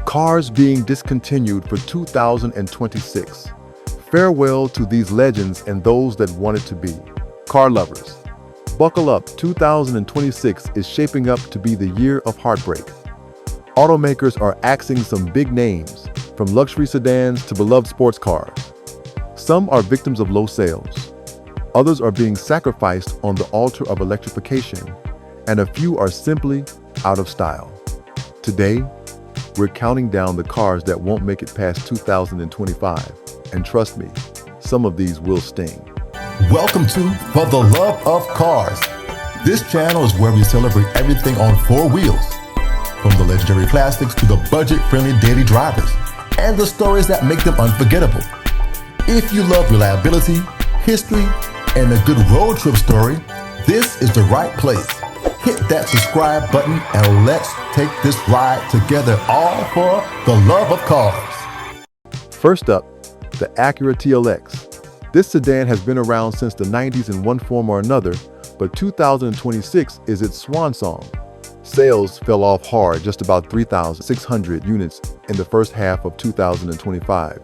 Cars being discontinued for 2026. Farewell to these legends and those that want it to be. Car lovers, buckle up. 2026 is shaping up to be the year of heartbreak. Automakers are axing some big names, from luxury sedans to beloved sports cars. Some are victims of low sales. Others are being sacrificed on the altar of electrification, and a few are simply out of style. Today, we're counting down the cars that won't make it past 2025. And trust me, some of these will sting. Welcome to For the Love of Cars. This channel is where we celebrate everything on four wheels, from the legendary classics to the budget-friendly daily drivers, and the stories that make them unforgettable. If you love reliability, history, and a good road trip story, this is the right place. Hit that subscribe button and let's take this ride together, all for the love of cars. First up, the Acura TLX. This sedan has been around since the 90s in one form or another, but 2026 is its swan song. Sales fell off hard, just about 3,600 units in the first half of 2025,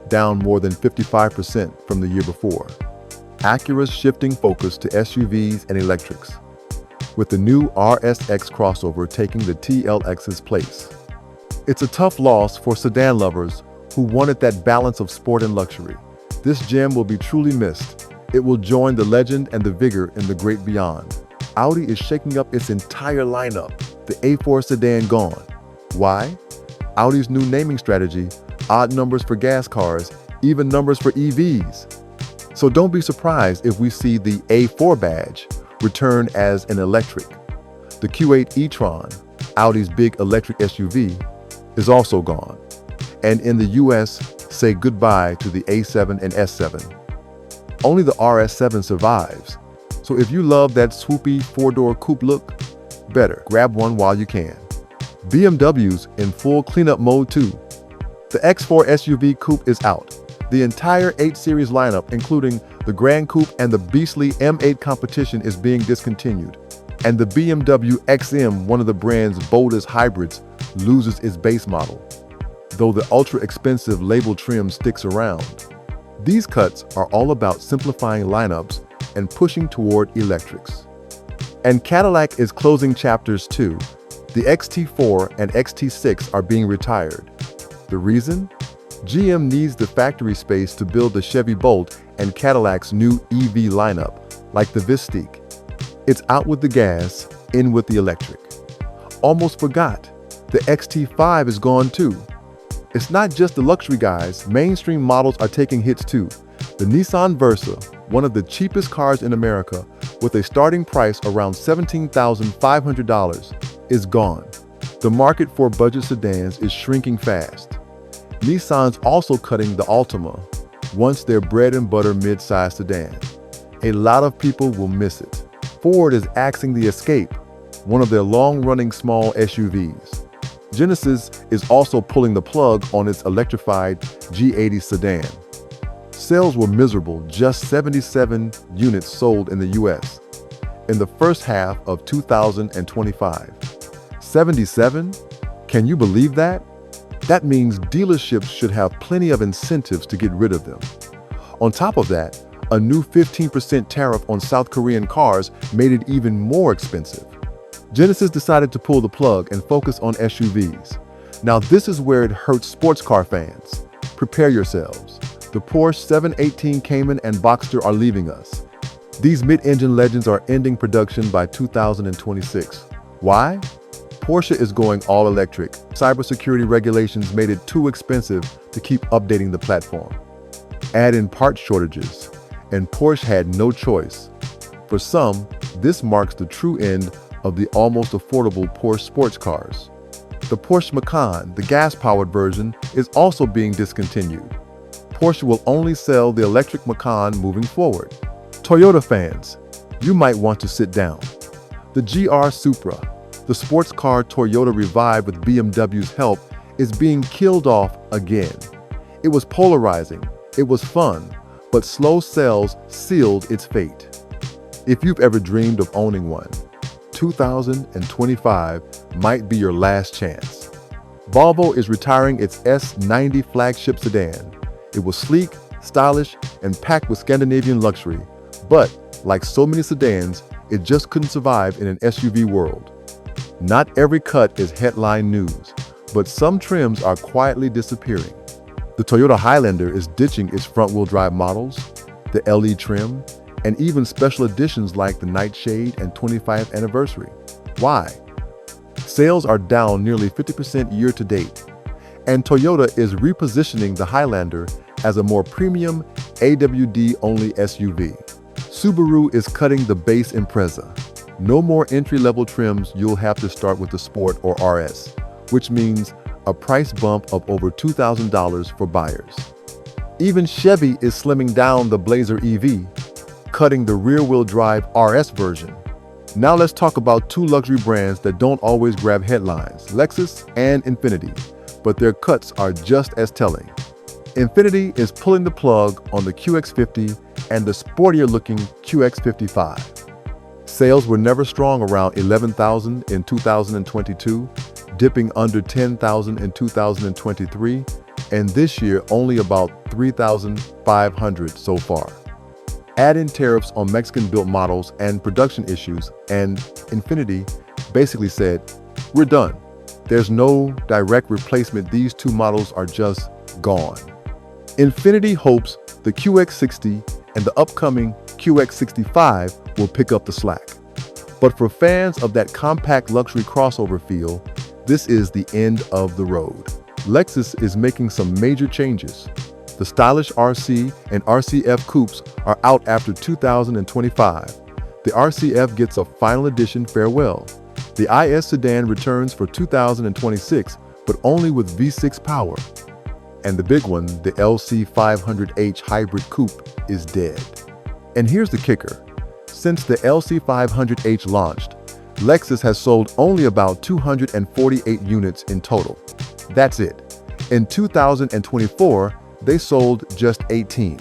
down more than 55% from the year before. Acura's shifting focus to SUVs and electrics, with the new RSX crossover taking the TLX's place. It's a tough loss for sedan lovers who wanted that balance of sport and luxury. This gem will be truly missed. It will join the legend and the vigor in the great beyond. Audi is shaking up its entire lineup, the A4 sedan gone. Why? Audi's new naming strategy, odd numbers for gas cars, even numbers for EVs. So don't be surprised if we see the A4 badge return as an electric. The Q8 e-tron, Audi's big electric SUV, is also gone. And in the US, say goodbye to the A7 and S7. Only the RS7 survives. So if you love that swoopy four-door coupe look, better grab one while you can. BMW's in full cleanup mode too. The X4 SUV coupe is out. The entire 8 Series lineup, including the Grand Coupe and the beastly M8 competition, is being discontinued. And the BMW XM, one of the brand's boldest hybrids, loses its base model, though the ultra-expensive label trim sticks around. These cuts are all about simplifying lineups and pushing toward electrics. And Cadillac is closing chapters too. The XT4 and XT6 are being retired. The reason? GM needs the factory space to build the Chevy Bolt and Cadillac's new EV lineup, like the Vistique. It's out with the gas, in with the electric. Almost forgot, the XT5 is gone too. It's not just the luxury guys, mainstream models are taking hits too. The Nissan Versa, one of the cheapest cars in America, with a starting price around $17,500, is gone. The market for budget sedans is shrinking fast. Nissan's also cutting the Altima, once their bread and butter mid-size sedan. A lot of people will miss it. Ford is axing the Escape, one of their long-running small SUVs. Genesis is also pulling the plug on its electrified G80 sedan. Sales were miserable, just 77 units sold in the US in the first half of 2025. 77? Can you believe that? That means dealerships should have plenty of incentives to get rid of them. On top of that, a new 15% tariff on South Korean cars made it even more expensive. Genesis decided to pull the plug and focus on SUVs. Now this is where it hurts sports car fans. Prepare yourselves. The Porsche 718 Cayman and Boxster are leaving us. These mid-engine legends are ending production by 2026. Why? Porsche is going all electric. Cybersecurity regulations made it too expensive to keep updating the platform. Add in part shortages, and Porsche had no choice. For some, this marks the true end of the almost affordable Porsche sports cars. The Porsche Macan, the gas-powered version, is also being discontinued. Porsche will only sell the electric Macan moving forward. Toyota fans, you might want to sit down. The GR Supra, the sports car Toyota revived with BMW's help, is being killed off again. It was polarizing, it was fun, but slow sales sealed its fate. If you've ever dreamed of owning one, 2025 might be your last chance. Volvo is retiring its S90 flagship sedan. It was sleek, stylish, and packed with Scandinavian luxury. But, like so many sedans, it just couldn't survive in an SUV world. Not every cut is headline news, but some trims are quietly disappearing. The Toyota Highlander is ditching its front-wheel drive models, the LE trim, and even special editions like the Nightshade and 25th anniversary. Why? Sales are down nearly 50% year to date, and Toyota is repositioning the Highlander as a more premium AWD-only SUV. Subaru is cutting the base Impreza. No more entry-level trims. You'll have to start with the Sport or RS, which means a price bump of over $2,000 for buyers. Even Chevy is slimming down the Blazer EV, cutting the rear-wheel drive RS version. Now let's talk about two luxury brands that don't always grab headlines, Lexus and Infiniti, but their cuts are just as telling. Infiniti is pulling the plug on the QX50 and the sportier-looking QX55. Sales were never strong around 11,000 in 2022, dipping under 10,000 in 2023, and this year only about 3,500 so far. Add in tariffs on Mexican-built models and production issues, and Infiniti basically said, "We're done. There's no direct replacement. These two models are just gone." Infiniti hopes the QX60 and the upcoming QX65 will pick up the slack. But for fans of that compact luxury crossover feel, this is the end of the road. Lexus is making some major changes. The stylish RC and RCF coupes are out after 2025. The RCF gets a final edition farewell. The IS sedan returns for 2026, but only with V6 power. And the big one, the LC500H hybrid coupe, is dead. And here's the kicker. Since the LC500H launched, Lexus has sold only about 248 units in total. That's it. In 2024, they sold just 18.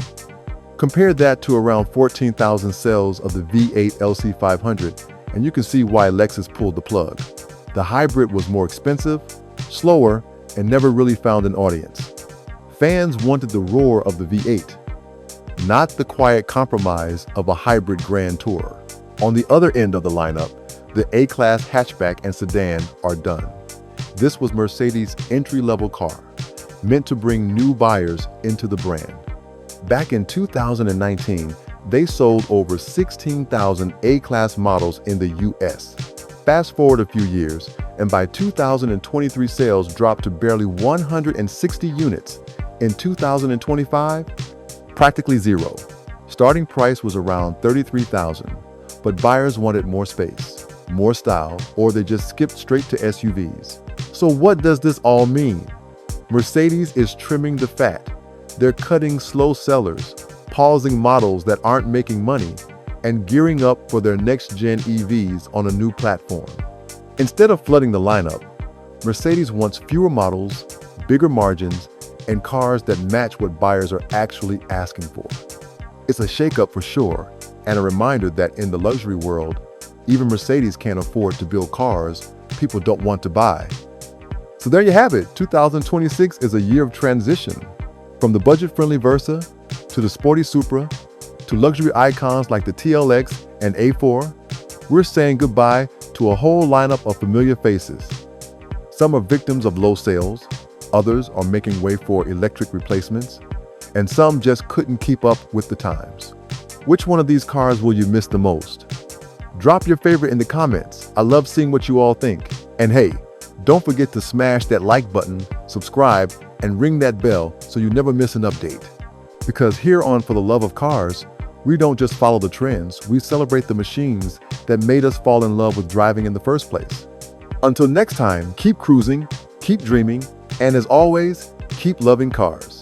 Compare that to around 14,000 sales of the V8 LC500, and you can see why Lexus pulled the plug. The hybrid was more expensive, slower, and never really found an audience. Fans wanted the roar of the V8, not the quiet compromise of a hybrid Grand Tourer. On the other end of the lineup, the A-Class hatchback and sedan are done. This was Mercedes' entry-level car, meant to bring new buyers into the brand. Back in 2019, they sold over 16,000 A-Class models in the US. Fast forward a few years, and by 2023 sales dropped to barely 160 units. In 2025, practically zero. Starting price was around $33,000, but buyers wanted more space, more style, or they just skipped straight to SUVs. So what does this all mean? Mercedes is trimming the fat. They're cutting slow sellers, pausing models that aren't making money, and gearing up for their next-gen EVs on a new platform. Instead of flooding the lineup, Mercedes wants fewer models, bigger margins, and cars that match what buyers are actually asking for. It's a shakeup for sure, and a reminder that in the luxury world, even Mercedes can't afford to build cars people don't want to buy. So there you have it. 2026 is a year of transition. From the budget-friendly Versa, to the sporty Supra, to luxury icons like the TLX and A4, we're saying goodbye to a whole lineup of familiar faces. Some are victims of low sales, others are making way for electric replacements, and some just couldn't keep up with the times. Which one of these cars will you miss the most? Drop your favorite in the comments. I love seeing what you all think. And hey, don't forget to smash that like button, subscribe, and ring that bell so you never miss an update. Because here on For the Love of Cars, we don't just follow the trends, we celebrate the machines that made us fall in love with driving in the first place. Until next time, keep cruising, keep dreaming, and as always, keep loving cars.